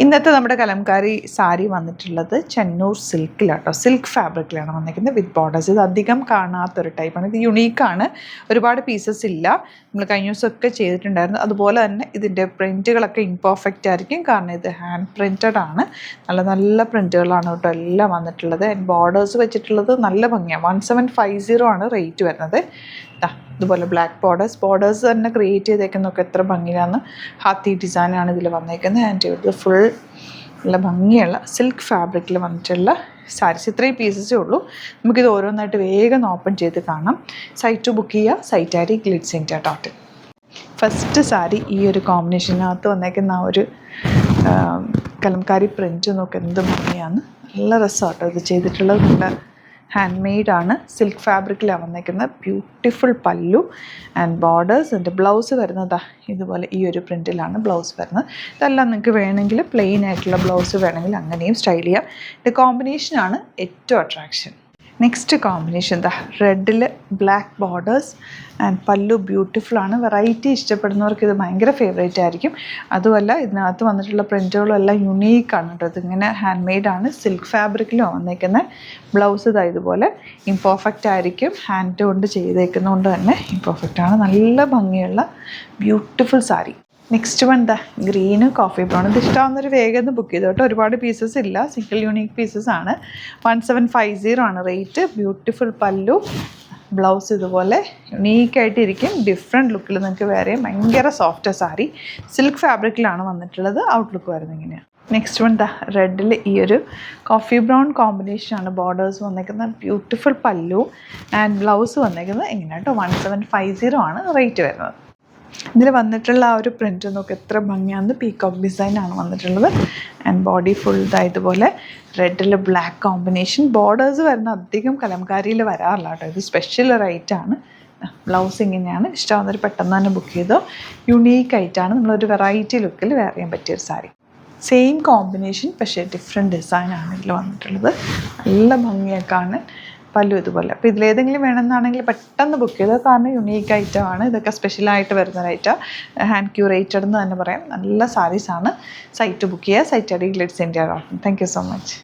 ഇന്നത്തെ നമ്മുടെ കലംകാരി സാരി വന്നിട്ടുള്ളത് ചെന്നൂർ സിൽക്കിലാട്ടോ, സിൽക്ക് ഫാബ്രിക്കിലാണ് വന്നിരിക്കുന്നത് വിത്ത് ബോർഡേഴ്സ്. ഇത് അധികം കാണാത്തൊരു ടൈപ്പാണ്, ഇത് യുണീക്കാണ്, ഒരുപാട് പീസസ് ഇല്ല. നമ്മൾ കഴിഞ്ഞ ദിവസമൊക്കെ ചെയ്തിട്ടുണ്ടായിരുന്നു. അതുപോലെ തന്നെ ഇതിൻ്റെ പ്രിൻറ്റുകളൊക്കെ ഇംപെർഫെക്റ്റ് ആയിരിക്കും, കാരണം ഇത് ഹാൻഡ് പ്രിൻറ്റഡ് ആണ്. നല്ല നല്ല പ്രിൻറ്റുകളാണ് കേട്ടോ എല്ലാം വന്നിട്ടുള്ളത്. ബോർഡേഴ്സ് വെച്ചിട്ടുള്ളത് നല്ല ഭംഗിയാണ്. 1750 ആണ് റേറ്റ് വരുന്നത്. ഇതുപോലെ ബ്ലാക്ക് ബോർഡേഴ്സ് തന്നെ ക്രിയേറ്റ് ചെയ്തേക്കുന്നതൊക്കെ എത്ര ഭംഗിയാണ്. ഹാത്തി ഡിസൈനാണ് ഇതിൽ വന്നേക്കുന്നത്. ആൻഡ് ഇത് ഫുൾ നല്ല ഭംഗിയുള്ള സിൽക്ക് ഫാബ്രിക്കിൽ വന്നിട്ടുള്ള സാരീസ്. ഇത്രയും പീസസേ ഉള്ളൂ. നമുക്കിത് ഓരോന്നായിട്ട് വേഗം ഓപ്പൺ ചെയ്ത് കാണാം. സൈറ്റ് ബുക്ക് ചെയ്യുക, site I D Glitz India .in. First sari ഈ ഒരു കോമ്പിനേഷനകത്ത് വന്നേക്കുന്ന ആ ഒരു കലംകാരി പ്രിൻറ്റ് നോക്ക് എന്ത് ഭംഗിയാണ്. നല്ല രസമാട്ടോ ഇത് ചെയ്തിട്ടുള്ളത്. നല്ല ഹാൻഡ് മെയ്ഡാണ്, സിൽക്ക് ഫാബ്രിക്കിലാണ് വന്നേക്കുന്നത്. ബ്യൂട്ടിഫുൾ പല്ലു ആൻഡ് ബോർഡേഴ്സ്. എൻ്റെ ബ്ലൗസ് വരുന്നത് ഇതുപോലെ ഈ ഒരു പ്രിൻറ്റിലാണ് ബ്ലൗസ് വരുന്നത്. ഇതെല്ലാം നിങ്ങൾക്ക് വേണമെങ്കിൽ പ്ലെയിൻ ആയിട്ടുള്ള ബ്ലൗസ് വേണമെങ്കിൽ അങ്ങനെയും സ്റ്റൈൽ ചെയ്യാം. ഇത് കോമ്പിനേഷനാണ് ഏറ്റവും അട്രാക്ഷൻ. നെക്സ്റ്റ് കോമ്പിനേഷൻ റെഡിൽ black borders and pallu beautiful ആണ്. വെറൈറ്റി ഇഷ്ടപ്പെടുന്നവർക്ക് ഇത് ഭയങ്കര ഫേവറേറ്റ് ആയിരിക്കും. അതുമല്ല ഇതിനകത്ത് വന്നിട്ടുള്ള പ്രിൻറ്റുകളും എല്ലാം യുണീക്കാണ് കേട്ടോ. ഇതിങ്ങനെ ഹാൻഡ് മെയ്ഡാണ്, സിൽക്ക് ഫാബ്രിക്കിലും വന്നേക്കുന്നത്. ബ്ലൗസ് ഇതുപോലെ ഇംപെർഫെക്റ്റ് ആയിരിക്കും, ഹാൻഡ് കൊണ്ട് ചെയ്തേക്കുന്നതുകൊണ്ട് തന്നെ ഇംപെർഫെക്റ്റ് ആണ്. നല്ല ഭംഗിയുള്ള beautiful sari. Next one green coffee brown. ഇത് ഇഷ്ടമാവുന്നൊരു വേഗം ബുക്ക് ചെയ്തു കേട്ടോ. ഒരുപാട് പീസസ് ഇല്ല, സിംഗിൾ യൂണീക്ക് പീസസ് ആണ്. 1750 ആണ് റേറ്റ്. ബ്യൂട്ടിഫുൾ പല്ലു, ബ്ലൗസ് ഇതുപോലെ യുണീക്കായിട്ടിരിക്കും. ഡിഫറെൻറ്റ് ലുക്കിൽ നിങ്ങൾക്ക് വേറെ ഭയങ്കര സോഫ്റ്റ് സാരി. സിൽക്ക് ഫാബ്രിക്കിലാണ് വന്നിട്ടുള്ളത്. ഔട്ട്ലുക്ക് വരുന്നത് ഇങ്ങനെയാണ്. നെക്സ്റ്റ് വൺ റെഡിൽ ഈ ഒരു കോഫി ബ്രൗൺ കോമ്പിനേഷനാണ്. ബോർഡേഴ്സ് വന്നേക്കുന്നത്. ബ്യൂട്ടിഫുൾ പല്ലു ആൻഡ് ബ്ലൗസ് വന്നേക്കുന്നത് ഇങ്ങനെ കേട്ടോ. 1750 ആണ് റേറ്റ് വരുന്നത്. ഇതിൽ വന്നിട്ടുള്ള ആ ഒരു പ്രിൻറ്റ് നോക്ക് എത്ര ഭംഗിയാണ്. പീകോക്ക് ഡിസൈനാണ് വന്നിട്ടുള്ളത്. ആൻഡ് ബോഡി ഫുൾ ഇതുപോലെ റെഡിൽ ബ്ലാക്ക് കോമ്പിനേഷൻ. ബോർഡേഴ്സ് വരുന്ന അധികം കലംകാരിയിൽ വരാറില്ല കേട്ടോ. ഇത് സ്പെഷ്യൽ റേറ്റാണ്. ബ്ലൗസ് ഇങ്ങനെയാണ്. ഇഷ്ടമാകുന്നവർ പെട്ടെന്ന് തന്നെ ബുക്ക് ചെയ്തോ. യുണീക്കായിട്ടാണ്, നമ്മളൊരു വെറൈറ്റി ലുക്കിൽ വെയർ ചെയ്യാൻ പറ്റിയൊരു സാരി. സെയിം കോമ്പിനേഷൻ പക്ഷേ ഡിഫറെൻറ്റ് ഡിസൈനാണ് ഇതിൽ വന്നിട്ടുള്ളത്. നല്ല ഭംഗിയൊക്കെയാണ്. പല്ലു ഇതുപോലെ. അപ്പോൾ ഇതിലേതെങ്കിലും വേണമെന്നാണെങ്കിൽ പെട്ടെന്ന് ബുക്ക് ചെയ്തോ, കാരണം യുണീക്ക് ഐറ്റമാണ്. ഇതൊക്കെ സ്പെഷ്യലായിട്ട് വരുന്ന ഐറ്റം. ഹാൻഡ് ക്യൂറേറ്റഡ് എന്ന് തന്നെ പറയാം. നല്ല സാരീസാണ്. സൈറ്റ് ബുക്ക് ചെയ്യുക, site I D Glitz India .in. Thank you so much.